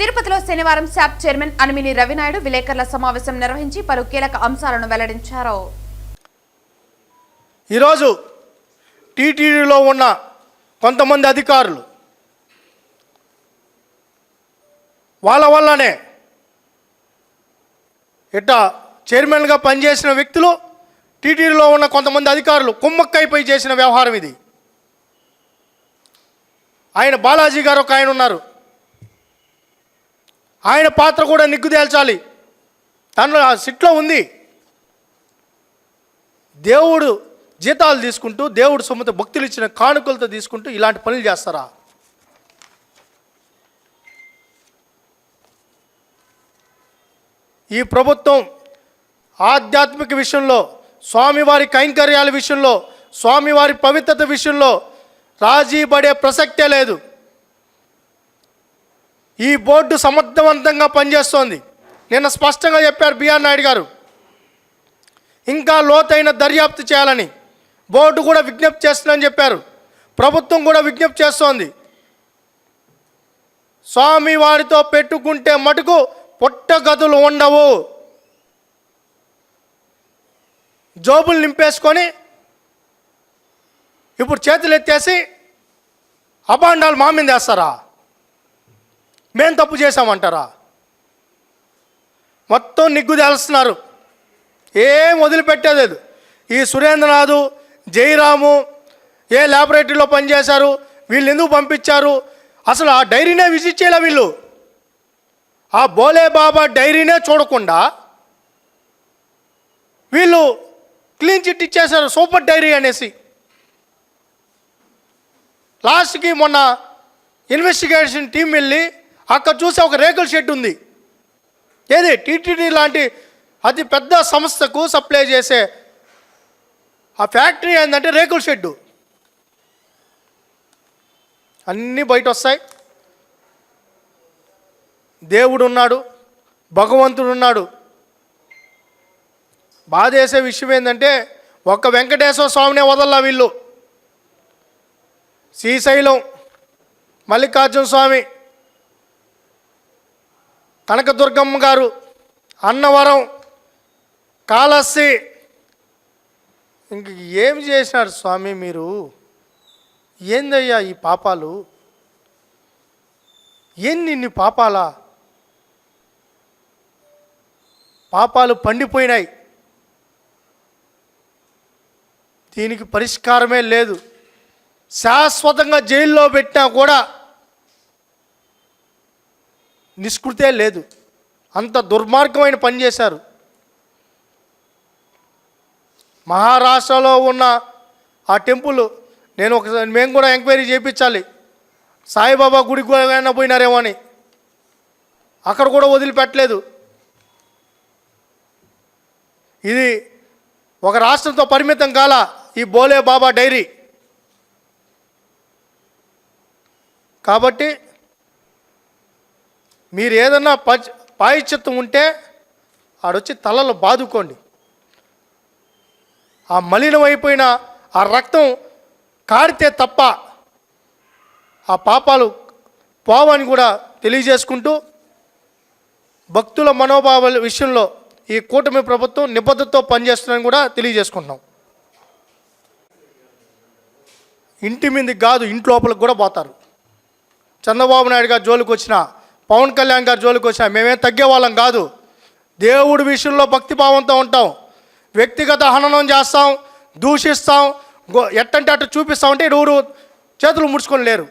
తిరుపతిలో శనివారం SAAP chairman Animini Ravi Naidu విలేకరుల సమావేశం నిర్వహించి పలు కీలక అంశాలను వెల్లడించారు. ఈరోజు టీటీడీలో ఉన్న కొంతమంది అధికారులు వాళ్ళ వల్లనే ఇట్టా చైర్మన్గా పనిచేసిన వ్యక్తులు టీటీడీలో ఉన్న కొంతమంది అధికారులు కుమ్మక్కైపోయి చేసిన వ్యవహారం ఇది. ఆయన బాలాజీ గారు ఒక ఆయన ఉన్నారు, ఆయన పాత్ర కూడా నిగ్గు తేల్చాలి. తనలో ఆ సిట్లో ఉంది. దేవుడు జీతాలు తీసుకుంటూ, దేవుడు సొమ్ముతో భక్తులు ఇచ్చిన కానుకలతో తీసుకుంటూ ఇలాంటి పనులు చేస్తారా? ఈ ప్రభుత్వం ఆధ్యాత్మిక విషయంలో, స్వామివారి కైంకర్యాల విషయంలో, స్వామివారి పవిత్రత విషయంలో రాజీ పడే ప్రసక్తే లేదు. ఈ బోర్డు సమర్థవంతంగా పనిచేస్తోంది. నిన్న స్పష్టంగా చెప్పారు బిఆర్ నాయుడు గారు, ఇంకా లోతైన దర్యాప్తు చేయాలని బోర్డు కూడా విజ్ఞప్తి చేస్తుందని చెప్పారు. ప్రభుత్వం కూడా విజ్ఞప్తి చేస్తోంది. స్వామి వారితో పెట్టుకుంటే మటుకు పొట్టగదులు ఉండవు. జోబులు నింపేసుకొని ఇప్పుడు చేతులు ఎత్తేసి అబాండాలు మా మీద వేస్తారా? మేం తప్పు చేశామంటారా? మొత్తం నిగ్గు తేలుస్తున్నారు. ఏం వదిలిపెట్టేలేదు. ఈ సురేంద్రనాథ్, జయరాము ఏ ల్యాబొరేటరీలో పనిచేశారు, వీళ్ళు ఎందుకు పంపించారు? అసలు ఆ డైరీనే విజిట్ చేయలే వీళ్ళు. ఆ బోలే బాబా డైరీనే చూడకుండా వీళ్ళు క్లీన్ చిట్ ఇచ్చేశారు, సూపర్ డైరీ అనేసి. లాస్ట్కి మొన్న ఇన్వెస్టిగేషన్ టీం వెళ్ళి అక్కడ చూసి ఒక రేకుల షెడ్ ఉంది. ఏది టీటీడీ లాంటి అతి పెద్ద సంస్థకు సప్లై చేసే ఆ ఫ్యాక్టరీ ఏంటంటే రేకుల షెడ్డు. అన్నీ బయట వస్తాయి. దేవుడు ఉన్నాడు, భగవంతుడు ఉన్నాడు. బాధేసే విషయం ఏంటంటే ఒక్క వెంకటేశ్వర స్వామినే వదల్లా వీళ్ళు. శ్రీశైలం, మల్లికార్జున స్వామి, కనకదుర్గమ్మ గారు, అన్నవరం, కాళహస్తి, ఇంక ఏం చేసినారు స్వామి మీరు? ఏందయ్యా ఈ పాపాలు? ఇన్ని పాపాలా? పాపాలు పండిపోయినాయి. దీనికి పరిష్కారమే లేదు. శాశ్వతంగా జైల్లో పెట్టినా కూడా నిష్కృతే లేదు. అంత దుర్మార్గమైన పని చేశారు. మహారాష్ట్రలో ఉన్న ఆ టెంపుల్ మేము కూడా ఎంక్వైరీ చేయించాలి. సాయిబాబా గుడికి కూడా పోయినారేమో అని. అక్కడ కూడా వదిలిపెట్టలేదు. ఇది ఒక రాష్ట్రంతో పరిమితం కాల ఈ బోలే బాబా డైరీ. కాబట్టి మీరు ఏదన్నా పాయిచిత్తం ఉంటే ఆడొచ్చి తలలో బాదుకోండి. ఆ మలినమైపోయిన ఆ రక్తం కారితే తప్ప ఆ పాపాలు పోవని కూడా తెలియజేసుకుంటూ, భక్తుల మనోభావాల విషయంలో ఈ కూటమి ప్రభుత్వం నిబద్ధతతో పనిచేస్తుందని కూడా తెలియజేసుకుంటున్నాం. ఇంటి మీదకి కాదు, ఇంట్లోపలికి కూడా పోతారు. చంద్రబాబు నాయుడు గారు జోలికి వచ్చినా, పవన్ కళ్యాణ్ గారు జోలికి వచ్చినా మేమేం తగ్గేవాళ్ళం కాదు. దేవుడి విషయంలో భక్తిభావంతో ఉంటాం. వ్యక్తిగత హననం చేస్తాం, దూషిస్తాం, ఎట్టంటే అట్టు చూపిస్తామంటే ఎవరు చేతులు ముడుచుకొని లేరు.